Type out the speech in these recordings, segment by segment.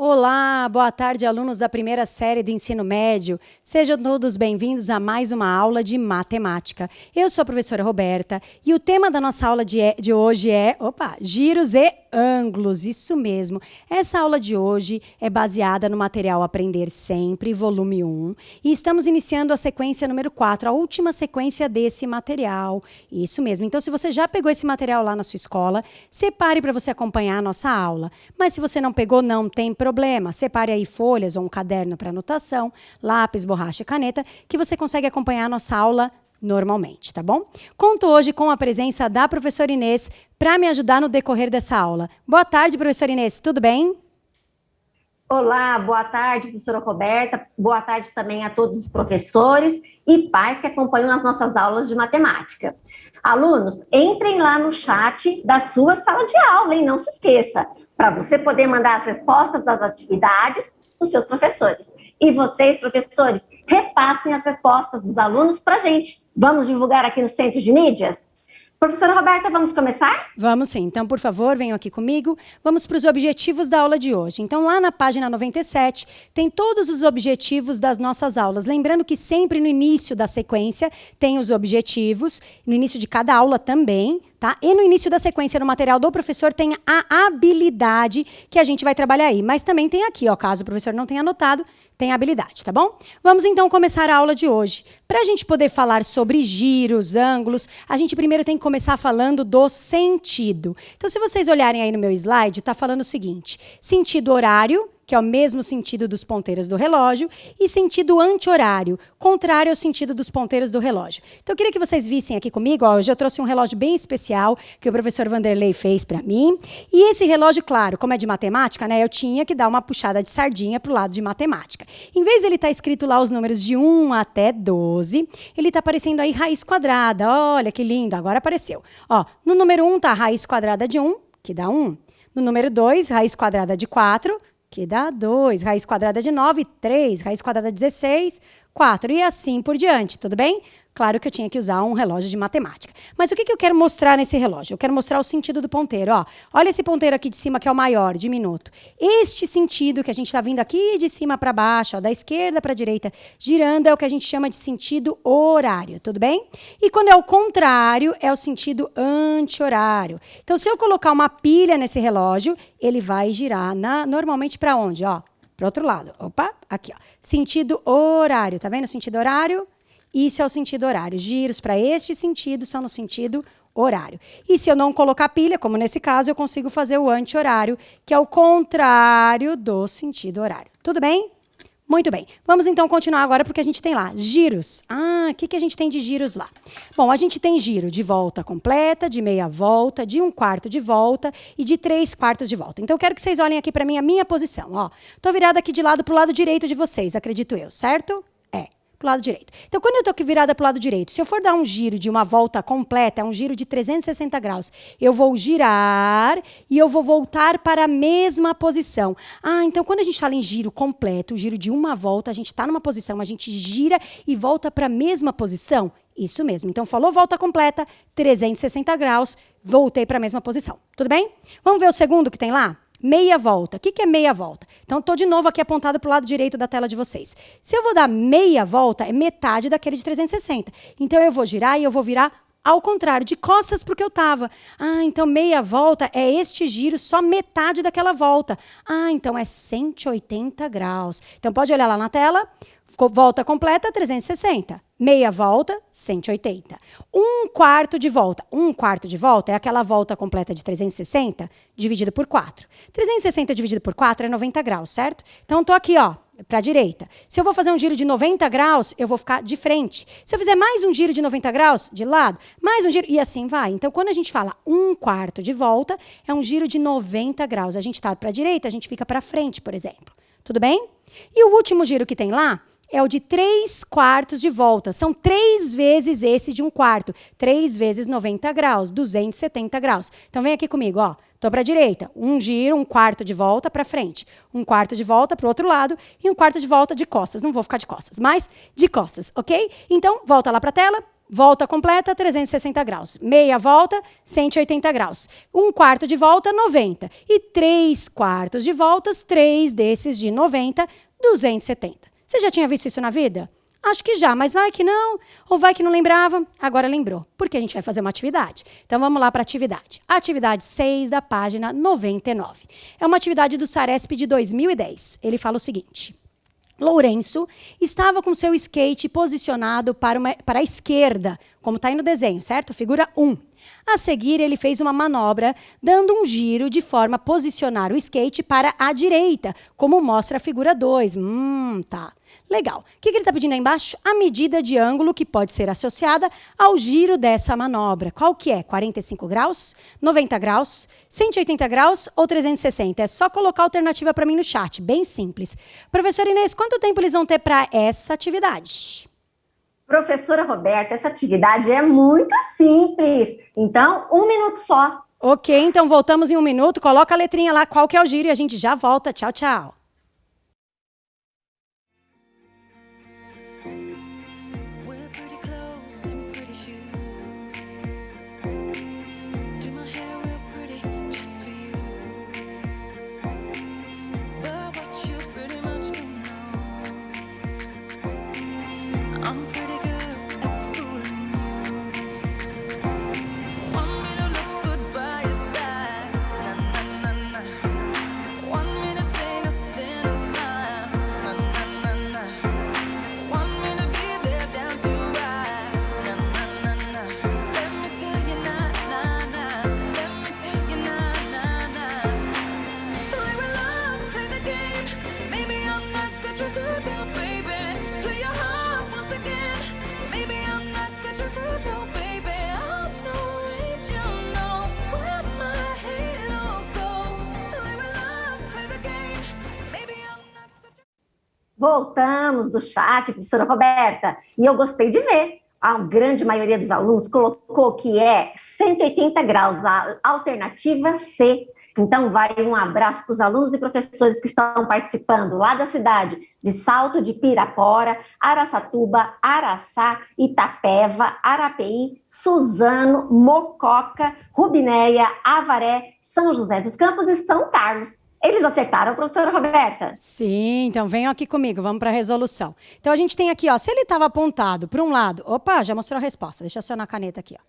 Olá, boa tarde, alunos da primeira série do ensino médio. Sejam todos bem-vindos a mais uma aula de matemática. Eu sou a professora Roberta e o tema da nossa aula de hoje é, giros e ângulos, isso mesmo. Essa aula de hoje é baseada no material Aprender Sempre, volume 1, e estamos iniciando a sequência número 4, a última sequência desse material. Isso mesmo. Então, se você já pegou esse material lá na sua escola, separe para você acompanhar a nossa aula. Mas se você não pegou, não tem problema. Separe aí folhas ou um caderno para anotação, lápis, borracha e caneta, que você consegue acompanhar a nossa aula normalmente, tá bom? Conto hoje com a presença da professora Inês para me ajudar no decorrer dessa aula. Boa tarde, professora Inês, tudo bem? Olá, boa tarde, professora Roberta. Boa tarde também a todos os professores e pais que acompanham as nossas aulas de matemática. Alunos, entrem lá no chat da sua sala de aula, hein? Não se esqueça, para você poder mandar as respostas das atividades dos seus professores. E vocês, professores, repassem as respostas dos alunos para a gente. Vamos divulgar aqui no Centro de Mídias? Professora Roberta, vamos começar? Vamos sim. Então, por favor, venham aqui comigo. Vamos para os objetivos da aula de hoje. Então, lá na página 97, tem todos os objetivos das nossas aulas. Lembrando que sempre no início da sequência tem os objetivos, no início de cada aula também, tá? E no início da sequência, no material do professor, tem a habilidade que a gente vai trabalhar aí. Mas também tem aqui, ó, caso o professor não tenha anotado, tem a habilidade, tá bom? Vamos então começar a aula de hoje. Para a gente poder falar sobre giros, ângulos, a gente primeiro tem que começar falando do sentido. Então, se vocês olharem aí no meu slide, está falando o seguinte: sentido horário, que é o mesmo sentido dos ponteiros do relógio, e sentido anti-horário, contrário ao sentido dos ponteiros do relógio. Então, eu queria que vocês vissem aqui comigo, ó, hoje eu trouxe um relógio bem especial que o professor Vanderlei fez para mim. E esse relógio, claro, como é de matemática, né, eu tinha que dar uma puxada de sardinha para o lado de matemática. Em vez de ele estar escrito lá os números de 1 até 12, ele está aparecendo aí raiz quadrada. Olha que lindo, agora apareceu. Ó, no número 1 está raiz quadrada de 1, que dá 1. No número 2, raiz quadrada de 4, que dá 2, raiz quadrada de 9, 3, raiz quadrada de 16, 4, e assim por diante, tudo bem? Claro que eu tinha que usar um relógio de matemática. Mas o que eu quero mostrar nesse relógio? Eu quero mostrar o sentido do ponteiro. Ó. Olha esse ponteiro aqui de cima, que é o maior, diminuto. Este sentido que a gente está vindo aqui de cima para baixo, ó, da esquerda para a direita, girando, é o que a gente chama de sentido horário, tudo bem? E quando é o contrário, é o sentido anti-horário. Então, se eu colocar uma pilha nesse relógio, ele vai girar normalmente para onde? Ó, para o outro lado. Opa, aqui, ó. Sentido horário, tá vendo o sentido horário? Isso é o sentido horário. Giros para este sentido são no sentido horário. E se eu não colocar pilha, como nesse caso, eu consigo fazer o anti-horário, que é o contrário do sentido horário. Tudo bem? Muito bem. Vamos então continuar agora, porque a gente tem lá giros. O que a gente tem de giros lá? Bom, a gente tem giro de volta completa, de meia volta, de 1/4 de volta e de 3/4 de volta. Então, eu quero que vocês olhem aqui para mim a minha posição. Estou virada aqui de lado para o lado direito de vocês, acredito eu, certo? Pro lado direito. Então, quando eu estou aqui virada para o lado direito, se eu for dar um giro de uma volta completa, é um giro de 360 graus, eu vou girar e eu vou voltar para a mesma posição. Então, quando a gente fala em giro completo, o giro de uma volta, a gente está numa posição, a gente gira e volta para a mesma posição? Isso mesmo. Então, falou volta completa, 360 graus, voltei para a mesma posição. Tudo bem? Vamos ver o segundo que tem lá? Meia volta. O que é meia volta? Então, estou de novo aqui apontado para o lado direito da tela de vocês. Se eu vou dar meia volta, é metade daquele de 360. Então, eu vou girar e eu vou virar ao contrário, de costas para o que eu estava. Então meia volta é este giro, só metade daquela volta. Então é 180 graus. Então, pode olhar lá na tela. Volta completa, 360. Meia volta, 180. 1/4 de volta. 1/4 de volta é aquela volta completa de 360 dividido por 4. 360 dividido por 4 é 90 graus, certo? Então, estou aqui, ó, para a direita. Se eu vou fazer um giro de 90 graus, eu vou ficar de frente. Se eu fizer mais um giro de 90 graus, de lado, mais um giro, e assim vai. Então, quando a gente fala 1/4 de volta, é um giro de 90 graus. A gente está para a direita, a gente fica para frente, por exemplo. Tudo bem? E o último giro que tem lá é o de 3/4 de volta. São 3 vezes esse de 1/4. 3 vezes 90 graus, 270 graus. Então, vem aqui comigo, ó. Estou para a direita. Um giro, 1/4 de volta para frente. 1/4 de volta para o outro lado e 1/4 de volta de costas. Não vou ficar de costas, mas de costas, ok? Então, volta lá para a tela. Volta completa, 360 graus. Meia volta, 180 graus. 1/4 de volta, 90. E 3/4 de voltas, 3 desses de 90, 270. Você já tinha visto isso na vida? Acho que já, mas vai que não, ou vai que não lembrava, agora lembrou, porque a gente vai fazer uma atividade. Então, vamos lá para a atividade. Atividade 6 da página 99. É uma atividade do Saresp de 2010. Ele fala o seguinte: Lourenço estava com seu skate posicionado para a esquerda, como está aí no desenho, certo? Figura 1. A seguir, ele fez uma manobra, dando um giro de forma a posicionar o skate para a direita, como mostra a figura 2. Tá. Legal. O que ele está pedindo aí embaixo? A medida de ângulo que pode ser associada ao giro dessa manobra. Qual que é? 45 graus, 90 graus, 180 graus ou 360? É só colocar a alternativa para mim no chat. Bem simples. Professora Inês, quanto tempo eles vão ter para essa atividade? Professora Roberta, essa atividade é muito simples. Então, 1 minuto só. Ok, então voltamos em 1 minuto. Coloca a letrinha lá, qual que é o giro, e a gente já volta. Tchau, tchau. Voltamos do chat, professora Roberta, e eu gostei de ver. A grande maioria dos alunos colocou que é 180 graus, a alternativa C. Então, vai um abraço para os alunos e professores que estão participando lá da cidade de Salto de Pirapora, Araçatuba, Araçá, Itapeva, Arapeí, Suzano, Mococa, Rubinéia, Avaré, São José dos Campos e São Carlos. Eles acertaram, professora Roberta? Sim, então venham aqui comigo, vamos para a resolução. Então, a gente tem aqui, ó, se ele estava apontado para um lado... Opa, já mostrou a resposta, deixa eu acionar a caneta aqui, ó.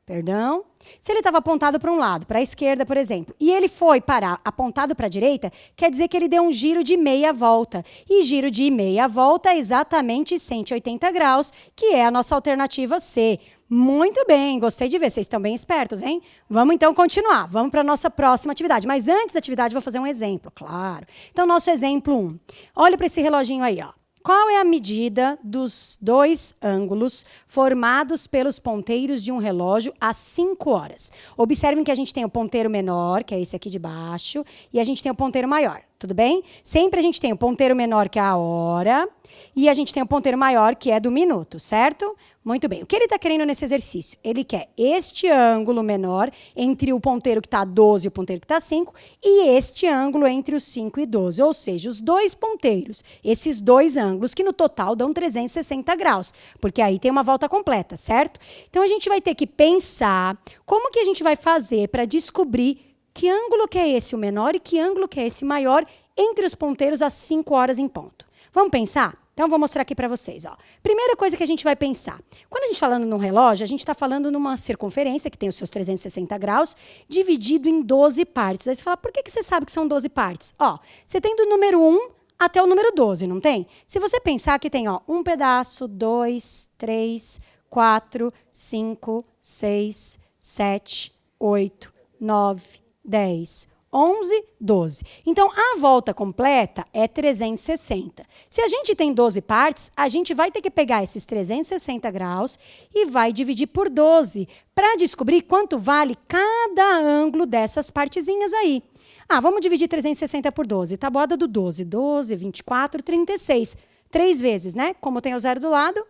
Perdão. Se ele estava apontado para um lado, para a esquerda, por exemplo, e ele foi parar apontado para a direita, quer dizer que ele deu um giro de meia volta. E giro de meia volta é exatamente 180 graus, que é a nossa alternativa C. Muito bem, gostei de ver, vocês estão bem espertos, hein? Vamos então continuar, vamos para a nossa próxima atividade. Mas antes da atividade, vou fazer um exemplo, claro. Então, nosso exemplo 1. Olha para esse reloginho aí, ó. Qual é a medida dos dois ângulos formados pelos ponteiros de um relógio às 5 horas? Observem que a gente tem o ponteiro menor, que é esse aqui de baixo, e a gente tem o ponteiro maior, tudo bem? Sempre a gente tem o ponteiro menor, que é a hora, e a gente tem o ponteiro maior, que é do minuto, certo? Muito bem. O que ele está querendo nesse exercício? Ele quer este ângulo menor entre o ponteiro que está 12 e o ponteiro que está 5 e este ângulo entre os 5 e 12, ou seja, os dois ponteiros, esses dois ângulos que no total dão 360 graus, porque aí tem uma volta completa, certo? Então, a gente vai ter que pensar como que a gente vai fazer para descobrir que ângulo que é esse o menor e que ângulo que é esse maior entre os ponteiros às 5 horas em ponto. Vamos pensar? Então, vou mostrar aqui para vocês. Ó. Primeira coisa que a gente vai pensar. Quando a gente está falando num relógio, a gente está falando numa circunferência que tem os seus 360 graus, dividido em 12 partes. Aí você fala, por que você sabe que são 12 partes? Ó, você tem do número 1 até o número 12, não tem? Se você pensar que tem ó, um pedaço, 2, 3, 4, 5, 6, 7, 8, 9, 10... 11, 12. Então, a volta completa é 360. Se a gente tem 12 partes, a gente vai ter que pegar esses 360 graus e vai dividir por 12 para descobrir quanto vale cada ângulo dessas partezinhas aí. Ah, vamos dividir 360 por 12. Tabuada do 12. 12, 24, 36. 3 vezes, né? Como tem o zero do lado,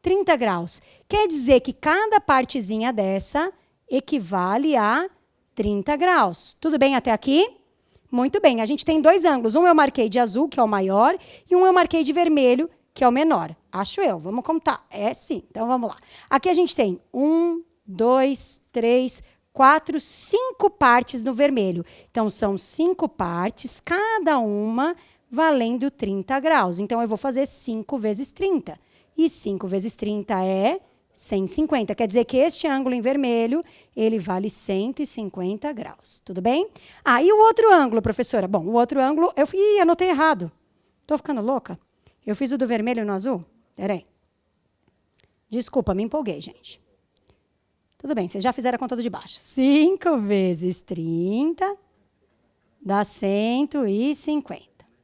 30 graus. Quer dizer que cada partezinha dessa equivale a 30 graus. Tudo bem até aqui? Muito bem. A gente tem dois ângulos. Um eu marquei de azul, que é o maior, e um eu marquei de vermelho, que é o menor. Acho eu. Vamos contar. É sim. Então, vamos lá. Aqui a gente tem 1, 2, 3, 4, 5 partes no vermelho. Então, são 5 partes, cada uma valendo 30 graus. Então, eu vou fazer 5 vezes 30. E 5 vezes 30 é 150. Quer dizer que este ângulo em vermelho, ele vale 150 graus. Tudo bem? Ah, e o outro ângulo, professora? Bom, o outro ângulo... Ih, anotei errado. Estou ficando louca? Eu fiz o do vermelho no azul? Peraí. Desculpa, me empolguei, gente. Tudo bem, vocês já fizeram a conta do de baixo. 5 vezes 30 dá 150.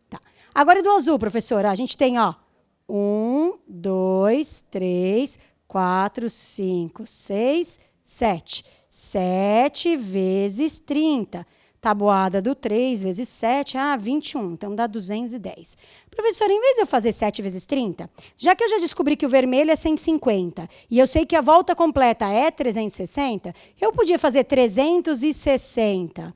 Tá. Agora do azul, professora. A gente tem, ó, 1, 2, 3, 4, 5, 6, 7. 7 vezes 30. Tabuada do 3 vezes 7, 21. Então, dá 210. Professora, em vez de eu fazer 7 vezes 30, já que eu já descobri que o vermelho é 150 e eu sei que a volta completa é 360, eu podia fazer 360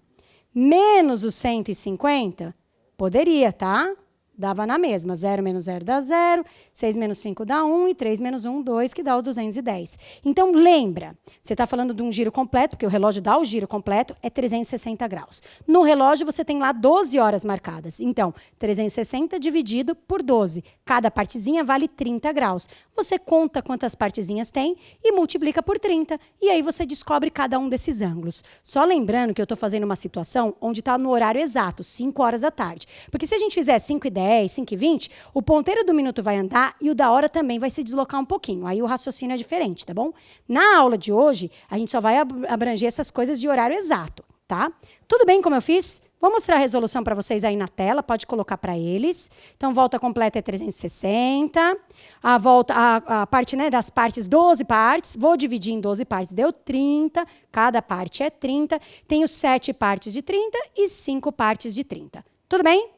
menos os 150? Poderia, tá? Dava na mesma. 0 menos 0 dá 0, 6 menos 5 dá 1 e 3 menos 1, 2, que dá o 210. Então, lembra, você está falando de um giro completo, porque o relógio dá o giro completo, é 360 graus. No relógio, você tem lá 12 horas marcadas. Então, 360 dividido por 12. Cada partezinha vale 30 graus. Você conta quantas partezinhas tem e multiplica por 30. E aí você descobre cada um desses ângulos. Só lembrando que eu estou fazendo uma situação onde está no horário exato, 5 horas da tarde. Porque se a gente fizer 5:10, 5:20, o ponteiro do minuto vai andar e o da hora também vai se deslocar um pouquinho. Aí o raciocínio é diferente, tá bom? Na aula de hoje, a gente só vai abranger essas coisas de horário exato, tá? Tudo bem como eu fiz? Vou mostrar a resolução para vocês aí na tela, pode colocar para eles. Então, volta completa é 360. A parte, né, das partes, 12 partes. Vou dividir em 12 partes, deu 30. Cada parte é 30. Tenho 7 partes de 30 e 5 partes de 30. Tudo bem?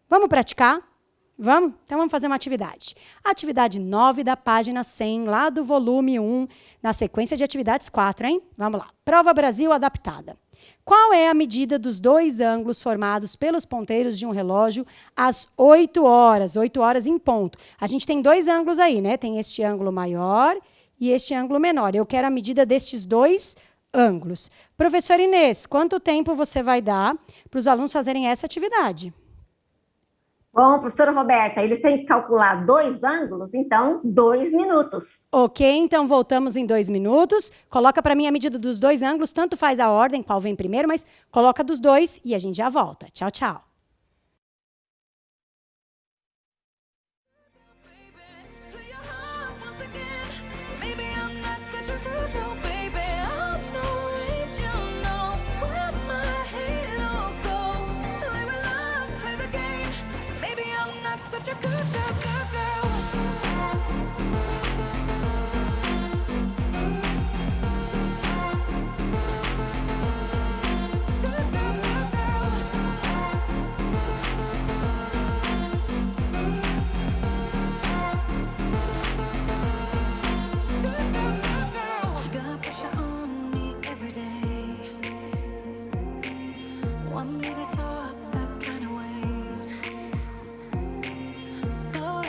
Vamos praticar? Vamos? Então, vamos fazer uma atividade. Atividade 9 da página 100, lá do volume 1, na sequência de atividades 4, hein? Vamos lá. Prova Brasil adaptada. Qual é a medida dos dois ângulos formados pelos ponteiros de um relógio às 8 horas em ponto? A gente tem dois ângulos aí, né? Tem este ângulo maior e este ângulo menor. Eu quero a medida destes dois ângulos. Professora Inês, quanto tempo você vai dar para os alunos fazerem essa atividade? Bom, professora Roberta, eles têm que calcular 2 ângulos, então 2 minutos. Ok, então voltamos em 2 minutos. Coloca para mim a medida dos dois ângulos, tanto faz a ordem, qual vem primeiro, mas coloca dos dois e a gente já volta. Tchau, tchau. Want me to talk that kind of way, so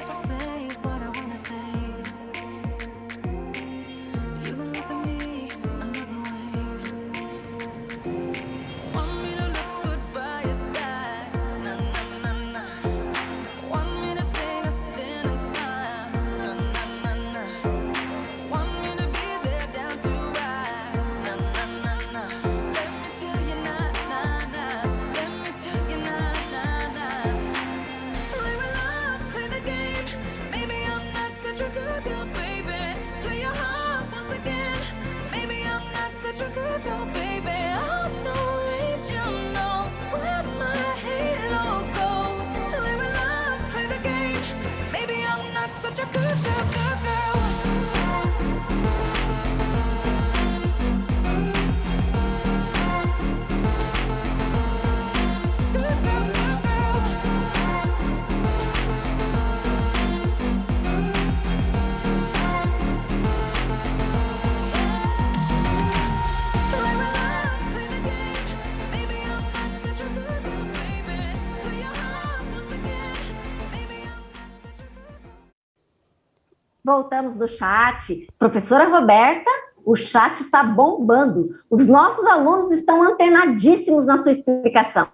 Voltamos do chat. Professora Roberta, o chat está bombando. Os nossos alunos estão antenadíssimos na sua explicação.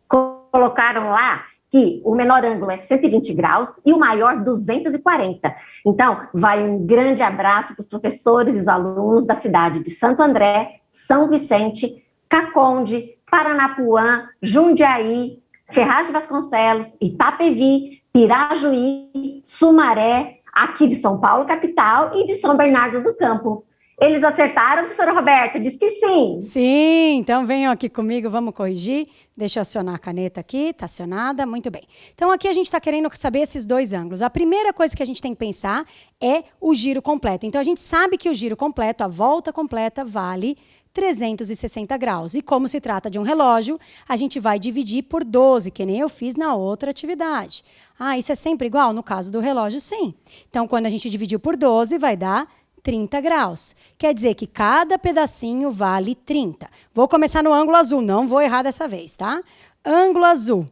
Colocaram lá que o menor ângulo é 120 graus e o maior 240. Então, vai um grande abraço para os professores e os alunos da cidade de Santo André, São Vicente, Caconde, Paranapuã, Jundiaí, Ferraz de Vasconcelos, Itapevi, Pirajuí, Sumaré, aqui de São Paulo, capital, e de São Bernardo do Campo. Eles acertaram, professora Roberta? Diz que sim. Sim, então venham aqui comigo, vamos corrigir. Deixa eu acionar a caneta aqui, está acionada, muito bem. Então aqui a gente está querendo saber esses dois ângulos. A primeira coisa que a gente tem que pensar é o giro completo. Então a gente sabe que o giro completo, a volta completa, vale 360 graus. E como se trata de um relógio, a gente vai dividir por 12, que nem eu fiz na outra atividade. Ah, isso é sempre igual? No caso do relógio, sim. Então, quando a gente dividiu por 12, vai dar 30 graus. Quer dizer que cada pedacinho vale 30. Vou começar no ângulo azul, não vou errar dessa vez, tá? Ângulo azul.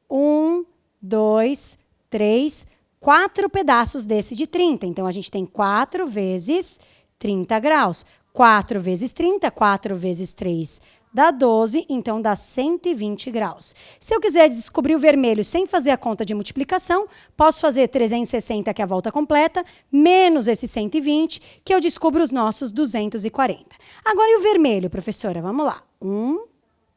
1, 2, 3, 4 pedaços desse de 30. Então, a gente tem 4 vezes 30 graus. 4 vezes 30, 4 vezes 3 dá 12, então dá 120 graus. Se eu quiser descobrir o vermelho sem fazer a conta de multiplicação, posso fazer 360, que é a volta completa, menos esse 120, que eu descubro os nossos 240. Agora, e o vermelho, professora? Vamos lá. 1,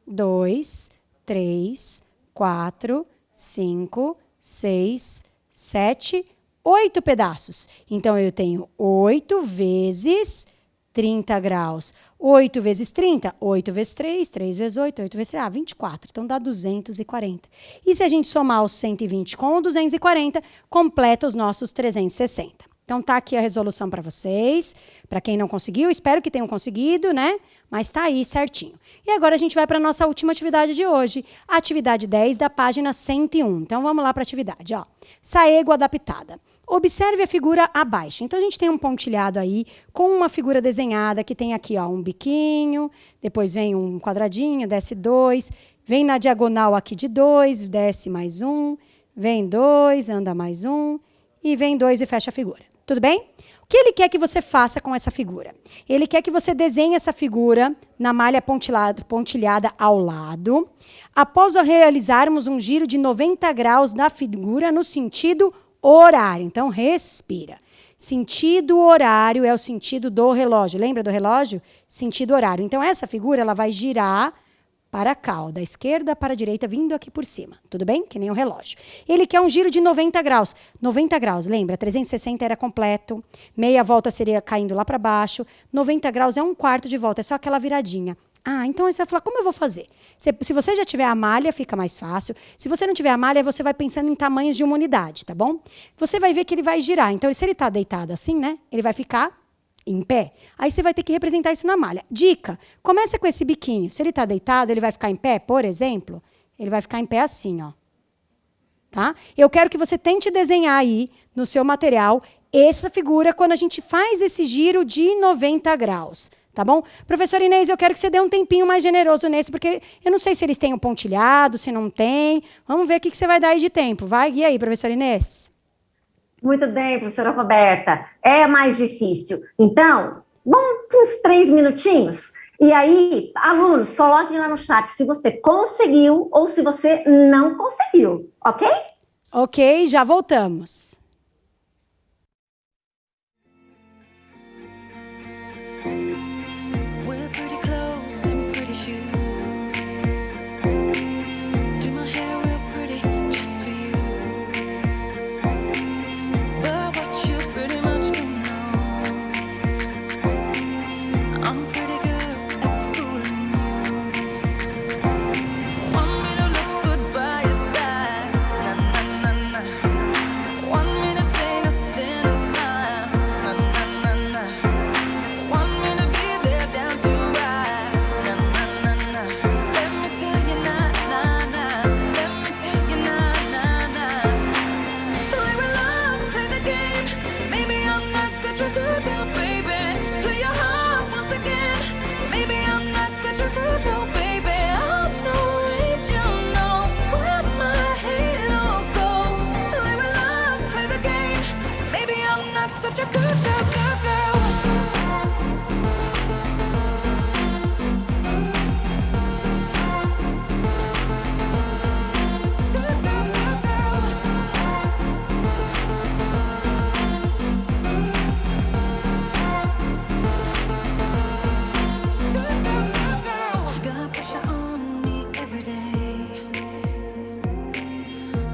2, 3, 4, 5, 6, 7, 8 pedaços. Então, eu tenho 8 vezes 30 graus. 8 vezes 30, 8 vezes 3, 3 vezes 8, 8 vezes 3, 24. Então, dá 240. E se a gente somar os 120 com o 240, completa os nossos 360. Então, tá aqui a resolução para vocês. Para quem não conseguiu, espero que tenham conseguido, né? Mas tá aí certinho. E agora a gente vai para a nossa última atividade de hoje, a atividade 10 da página 101. Então, vamos lá para a atividade, ó. Saego adaptada. Observe a figura abaixo. Então, a gente tem um pontilhado aí com uma figura desenhada que tem aqui, ó, um biquinho, depois vem um quadradinho, desce 2, vem na diagonal aqui de 2, desce mais 1, vem 2, anda mais 1, e vem 2 e fecha a figura. Tudo bem? O que ele quer que você faça com essa figura? Ele quer que você desenhe essa figura na malha pontilhada ao lado, após realizarmos um giro de 90 graus da figura no sentido horário. Então, respira. Sentido horário é o sentido do relógio. Lembra do relógio? Sentido horário. Então, essa figura ela vai girar para cá, ó, da esquerda para a direita, vindo aqui por cima. Tudo bem? Que nem o relógio. Ele quer um giro de 90 graus. 90 graus, lembra? 360 era completo. Meia volta seria caindo lá para baixo. 90 graus é um quarto de volta, é só aquela viradinha. Ah, então aí você vai falar, como eu vou fazer? Se você já tiver a malha, fica mais fácil. Se você não tiver a malha, você vai pensando em tamanhos de uma unidade, tá bom? Você vai ver que ele vai girar. Então, se ele está deitado assim, né? Ele vai ficar em pé. Aí você vai ter que representar isso na malha. Dica, começa com esse biquinho. Se ele está deitado, ele vai ficar em pé, por exemplo, ele vai ficar em pé assim, ó. Tá? Eu quero que você tente desenhar aí, no seu material, essa figura quando a gente faz esse giro de 90 graus. Tá bom? Professora Inês, eu quero que você dê um tempinho mais generoso nesse, porque eu não sei se eles têm um pontilhado, se não tem. Vamos ver o que você vai dar aí de tempo. Vai, e aí, professora Inês? Muito bem, professora Roberta. É mais difícil. Então, vamos para uns 3 minutinhos? E aí, alunos, coloquem lá no chat se você conseguiu ou se você não conseguiu, ok? Ok, já voltamos. such a good girl, good girl. Good girl, good girl. Good girl, good girl. Got pressure on me every day.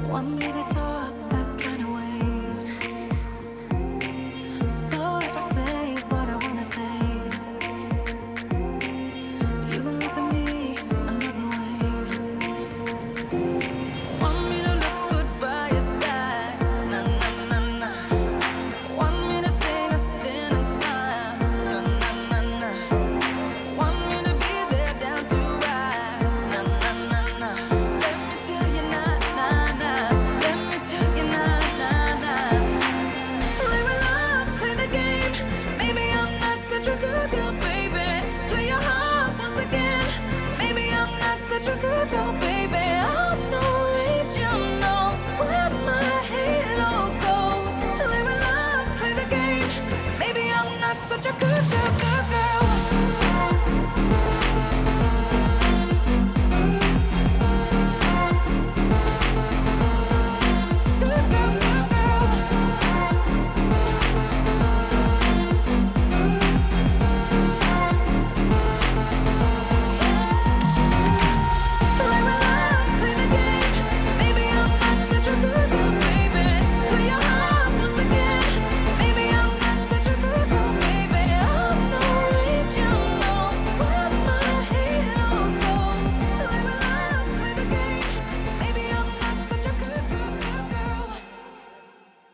Want me to talk that kind of way. So if I say what I wanna say, you can look at me another way. Want me to look good by your side, na na na na. Want me to say nothing and smile, na na na na. Want me to be there down to ride, na na na na. Let me tell you na na na. Let me tell you na na na. Live a love, play the game. Maybe I'm not such a good girl, baby. Play your heart once again. Maybe I'm not such a good girl, baby. I'm no angel, no. Where my halo go? Live a love, play the game. Maybe I'm not such a good girl, good girl. Good girl, good girl. Live a love, play the game. Maybe I'm not such a good girl, baby. Play your heart once again. Maybe I'm not such a good girl, baby. I'm no angel, no. Where my halo go? Live a love, play the game. Maybe I'm not such a good girl, good girl.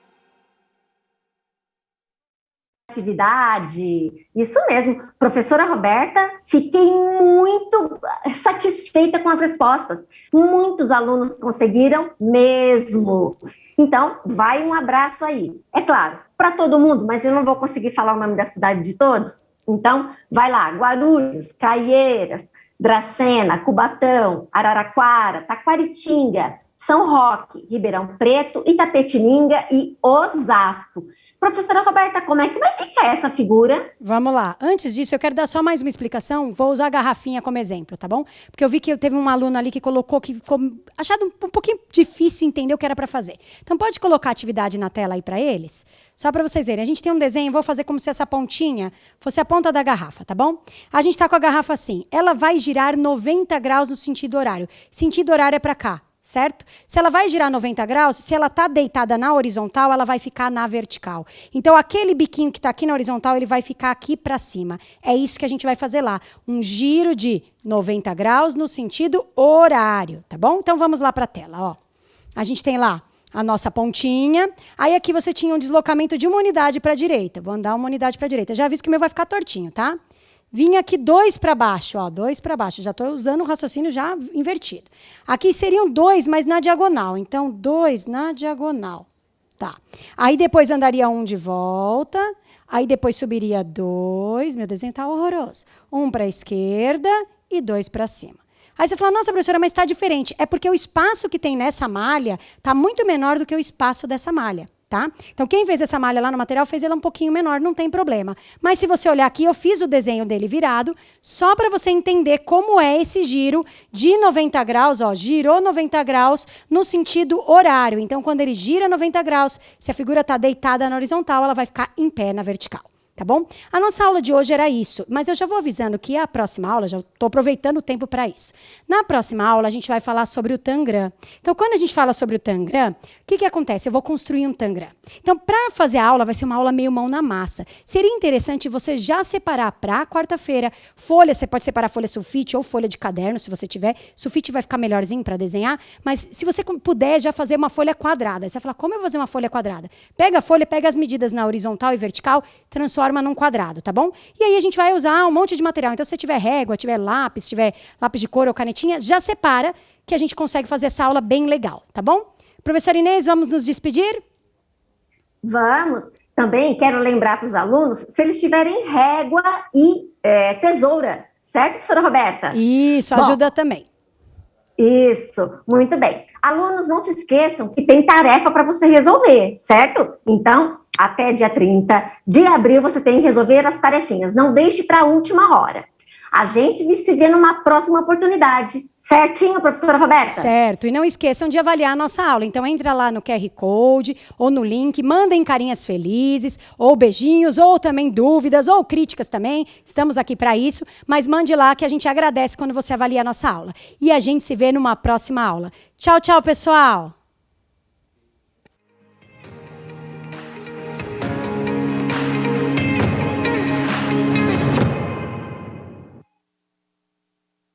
Atividade. Isso mesmo. Professora Roberta, fiquei muito satisfeita com as respostas. Muitos alunos conseguiram mesmo. Então, vai um abraço aí. É claro, para todo mundo, mas eu não vou conseguir falar o nome da cidade de todos. Então, vai lá. Guarulhos, Caieiras, Dracena, Cubatão, Araraquara, Taquaritinga, São Roque, Ribeirão Preto, Itapetininga e Osasco. Professora Roberta, como é que vai ficar essa figura? Vamos lá. Antes disso, eu quero dar só mais uma explicação. Vou usar a garrafinha como exemplo, tá bom? Porque eu vi que teve um aluno ali que colocou que ficou achado um pouquinho difícil entender o que era para fazer. Então, pode colocar a atividade na tela aí para eles? Só para vocês verem. A gente tem um desenho, vou fazer como se essa pontinha fosse a ponta da garrafa, tá bom? A gente está com a garrafa assim. Ela vai girar 90 graus no sentido horário. Sentido horário é para cá. Certo? Se ela vai girar 90 graus, se ela está deitada na horizontal, ela vai ficar na vertical. Então, aquele biquinho que está aqui na horizontal, ele vai ficar aqui para cima. É isso que a gente vai fazer lá. Um giro de 90 graus no sentido horário, tá bom? Então, vamos lá para a tela, ó. A gente tem lá a nossa pontinha. Aí, aqui você tinha um deslocamento de uma unidade para a direita. Vou andar uma unidade para a direita. Já aviso que o meu vai ficar tortinho, tá? Vinha aqui 2 para baixo, ó, 2 para baixo. Já estou usando o raciocínio já invertido. Aqui seriam 2, mas na diagonal. Então, 2 na diagonal. Tá. Aí depois andaria 1 de volta. Aí depois subiria 2. Meu desenho está horroroso. 1 para a esquerda e 2 para cima. Aí você fala, nossa, professora, mas está diferente. É porque o espaço que tem nessa malha está muito menor do que o espaço dessa malha. Tá? Então, quem fez essa malha lá no material fez ela um pouquinho menor, não tem problema. Mas se você olhar aqui, eu fiz o desenho dele virado, só para você entender como é esse giro de 90 graus, ó, girou 90 graus no sentido horário. Então, quando ele gira 90 graus, se a figura está deitada na horizontal, ela vai ficar em pé na vertical. Tá bom? A nossa aula de hoje era isso, mas eu já vou avisando que a próxima aula, já estou aproveitando o tempo para isso. Na próxima aula, a gente vai falar sobre o Tangram. Então, quando a gente fala sobre o Tangram, o que acontece? Eu vou construir um Tangram. Então, para fazer a aula, vai ser uma aula meio mão na massa. Seria interessante você já separar para quarta-feira folha, você pode separar folha sulfite ou folha de caderno, se você tiver. Sulfite vai ficar melhorzinho para desenhar, mas se você puder já fazer uma folha quadrada. Você vai falar, como eu vou fazer uma folha quadrada? Pega a folha, pega as medidas na horizontal e vertical, transforma num quadrado, tá bom? E aí a gente vai usar um monte de material. Então, se você tiver régua, tiver lápis de cor ou canetinha, já separa que a gente consegue fazer essa aula bem legal, tá bom? Professora Inês, vamos nos despedir? Vamos. Também quero lembrar para os alunos, se eles tiverem régua e tesoura, certo, professora Roberta? Isso, ajuda também. Isso, muito bem. Alunos, não se esqueçam que tem tarefa para você resolver, certo? Então, até dia 30 de abril você tem que resolver as tarefinhas. Não deixe para a última hora. A gente se vê numa próxima oportunidade. Certinho, professora Roberta? Certo. E não esqueçam de avaliar a nossa aula. Então, entra lá no QR Code ou no link, mandem carinhas felizes, ou beijinhos, ou também dúvidas, ou críticas também. Estamos aqui para isso. Mas mande lá que a gente agradece quando você avalia a nossa aula. E a gente se vê numa próxima aula. Tchau, tchau, pessoal!